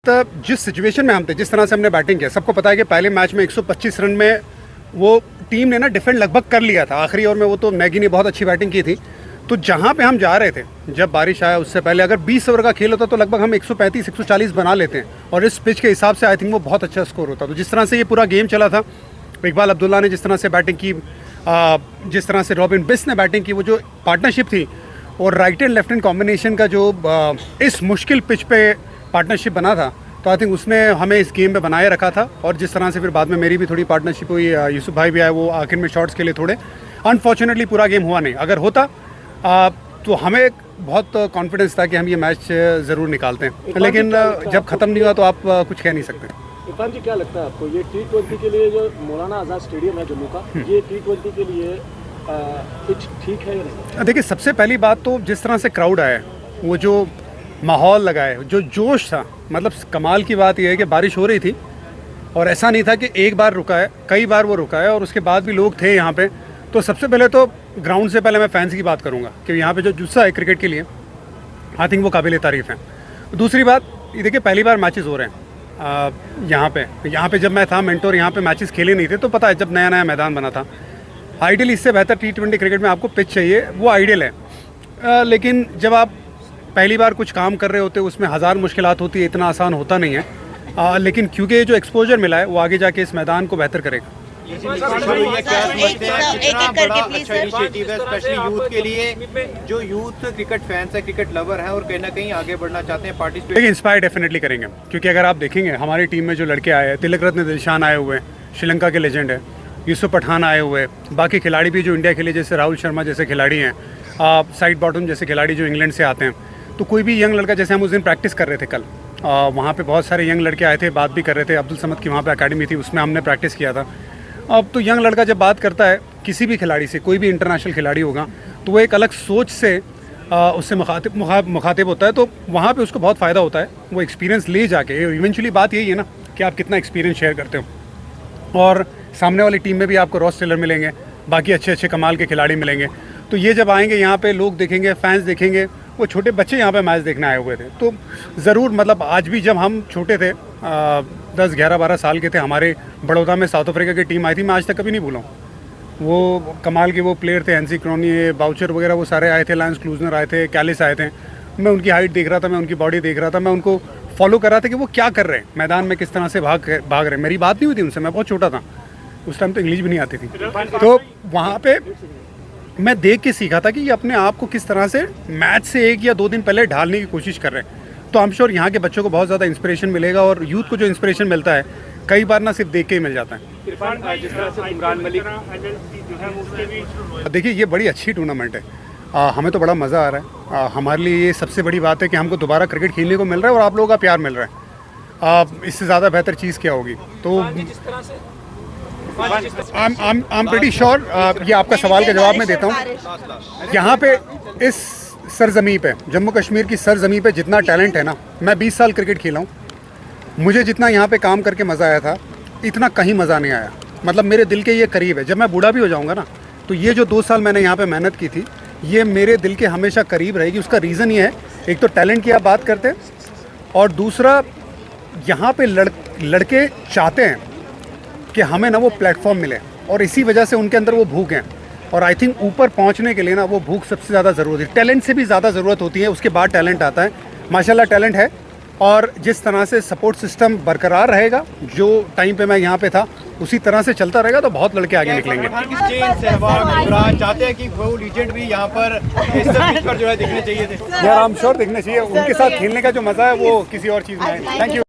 जिस सिचुएशन में हम थे, जिस तरह से हमने बैटिंग किया, सबको पता है कि पहले मैच में 125 रन में वो टीम ने ना डिफेंड लगभग कर लिया था। आखिरी ओवर में वो तो मैगी ने बहुत अच्छी बैटिंग की थी। तो जहाँ पे हम जा रहे थे, जब बारिश आया उससे पहले अगर 20 ओवर का खेल होता तो लगभग हम 135-140 बना लेते हैं, और इस पिच के हिसाब से आई थिंक वो बहुत अच्छा स्कोर होता। तो जिस तरह से ये पूरा गेम चला था, इकबाल अब्दुल्ला ने जिस तरह से बैटिंग की, जिस तरह से रॉबिन बिस ने बैटिंग की, वो जो पार्टनरशिप थी और right and left hand combination का जो इस मुश्किल पिच पे पार्टनरशिप बना था, तो आई थिंक उसने हमें इस गेम में बनाए रखा था। और जिस तरह से फिर बाद में मेरी भी थोड़ी पार्टनरशिप हुई, यूसुफ भाई भी आए, वो आखिर में शॉट्स के लिए थोड़े, अनफॉर्चुनेटली पूरा गेम हुआ नहीं। अगर होता तो हमें बहुत कॉन्फिडेंस था कि हम ये मैच ज़रूर निकालते हैं, लेकिन जब ख़त्म नहीं हुआ तो आप कुछ कह नहीं सकते। इरफान जी, क्या लगता है आपको ये T20 के लिए जो मौलाना आज़ाद स्टेडियम है जम्मू का, ये T20 के लिए कुछ ठीक है या नहीं? देखिए, सबसे पहली बात तो जिस तरह से क्राउड आया, वो जो माहौल लगा है, जो जोश था, मतलब कमाल की बात यह है कि बारिश हो रही थी और ऐसा नहीं था कि एक बार रुका है, कई बार वो रुका है और उसके बाद भी लोग थे यहाँ पे। तो सबसे पहले तो ग्राउंड से पहले मैं फैंस की बात करूँगा कि यहाँ पे जो जुस्सा है क्रिकेट के लिए, आई थिंक वो काबिल तारीफ़ है। दूसरी बात, ये देखिए पहली बार मैचेस हो रहे हैं यहाँ पे जब मैं था मेंटोर, यहाँ पे मैचेस खेले नहीं थे, तो पता है जब नया नया मैदान बना था। आइडियल इससे बेहतर T20 क्रिकेट में आपको पिच चाहिए, वो आइडियल है। लेकिन जब आप पहली बार कुछ काम कर रहे होते हो, उसमें हज़ार मुश्किलात होती है, इतना आसान होता नहीं है। लेकिन क्योंकि जो एक्सपोजर मिला है वो आगे जाके इस मैदान को बेहतर करेगा। स्पेशली यूथ के लिए, जो यूथ क्रिकेट फैंस है, क्रिकेट लवर है और कहीं ना कहीं आगे बढ़ना चाहते हैं, पार्टिसिपेट। देखिए, इंस्पायर डेफिनेटली करेंगे, क्योंकि अगर आप देखेंगे हमारी टीम में जो लड़के आए हैं, तिलक रत्न दिलशान आए हुए हैं, श्रीलंका के लेजेंड है, यूसुफ पठान आए हुए हैं, बाकी खिलाड़ी भी जो इंडिया के लिए, जैसे राहुल शर्मा जैसे खिलाड़ी हैं, साइड बॉटम जैसे खिलाड़ी जो इंग्लैंड से आते हैं। तो कोई भी यंग लड़का, जैसे हम उस दिन प्रैक्टिस कर रहे थे कल, वहाँ पे बहुत सारे यंग लड़के आए थे, बात भी कर रहे थे। अब्दुल समद की वहाँ पे एकेडमी थी, उसमें हमने प्रैक्टिस किया था। अब तो यंग लड़का जब बात करता है किसी भी खिलाड़ी से, कोई भी इंटरनेशनल खिलाड़ी होगा, तो वो एक अलग सोच से उससे मुखातिब होता है। तो वहाँ पे उसको बहुत फ़ायदा होता है, वो एक्सपीरियंस ले जाके। इवेंचुअली बात यही है ना कि आप कितना एक्सपीरियंस शेयर करते हो, और सामने वाली टीम में भी आपको रॉस टेलर मिलेंगे, बाकी अच्छे अच्छे कमाल के खिलाड़ी मिलेंगे। तो ये जब आएंगे यहाँ पे, लोग देखेंगे, फैंस देखेंगे, वो छोटे बच्चे यहाँ पे मैच देखने आए हुए थे। तो ज़रूर, मतलब आज भी जब हम छोटे थे, 10, 11, 12 साल के थे, हमारे बड़ौदा में साउथ अफ्रीका की टीम आई थी, मैं आज तक कभी नहीं भूला हूँ। वो कमाल के वो प्लेयर थे, एनसी क्रोनी, बाउचर वगैरह, वो सारे आए थे, लायंस क्लूजनर आए थे, कैलिस आए थे। मैं उनकी हाइट देख रहा था, मैं उनकी बॉडी देख रहा था, मैं उनको फॉलो कर रहा था कि वो क्या कर रहे हैं मैदान में, किस तरह से भाग रहे हैं। मेरी बात नहीं हुई थी उनसे, मैं बहुत छोटा था उस टाइम, तो इंग्लिश भी नहीं आती थी। तो वहाँ पे मैं देख के सीखा था कि ये अपने आप को किस तरह से मैच से 1 या 2 दिन पहले ढालने की कोशिश कर रहे हैं। तो आई एम श्योर यहाँ के बच्चों को बहुत ज़्यादा इंस्पिरेशन मिलेगा, और यूथ को जो इंस्पिरेशन मिलता है कई बार ना सिर्फ देख के ही मिल जाता है। देखिए, ये बड़ी अच्छी टूर्नामेंट है, हमें तो बड़ा मज़ा आ रहा है। हमारे लिए ये सबसे बड़ी बात है कि हमको दोबारा क्रिकेट खेलने को मिल रहा है और आप लोगों का प्यार मिल रहा है। इससे ज़्यादा बेहतर चीज़ क्या होगी? तो आई एम प्रीटी श्योर, ये आपका सवाल का जवाब मैं देता हूँ। यहाँ पे इस सरजमी पे, जम्मू कश्मीर की सरजमी पे जितना टैलेंट है ना, मैं 20 साल क्रिकेट खेला हूँ, मुझे जितना यहाँ पे काम करके मज़ा आया था, इतना कहीं मज़ा नहीं आया। मतलब मेरे दिल के ये करीब है। जब मैं बूढ़ा भी हो जाऊँगा ना, तो ये जो 2 साल मैंने यहाँ पे मेहनत की थी, ये मेरे दिल के हमेशा करीब रहेगी। उसका रीज़न ये है, एक तो टैलेंट की आप बात करते हैं, और दूसरा यहाँ पे लड़के चाहते हैं कि हमें ना वो प्लेटफॉर्म मिले, और इसी वजह से उनके अंदर वो भूख है। और आई थिंक ऊपर पहुंचने के लिए ना वो भूख सबसे ज़्यादा ज़रूरत है। टैलेंट से भी ज़्यादा ज़रूरत होती है, उसके बाद टैलेंट आता है। माशाल्लाह टैलेंट है, और जिस तरह से सपोर्ट सिस्टम बरकरार रहेगा, जो टाइम पे मैं यहाँ पे था उसी तरह से चलता रहेगा, तो बहुत लड़के आगे निकलेंगे। चाहते हैं कि वो लीजेंड भी यहाँ पर जो है दिखने चाहिए थे। यार, आई एम श्योर दिखने चाहिए। उनके साथ खेलने का जो मज़ा है वो किसी और चीज़ में है। Thank you.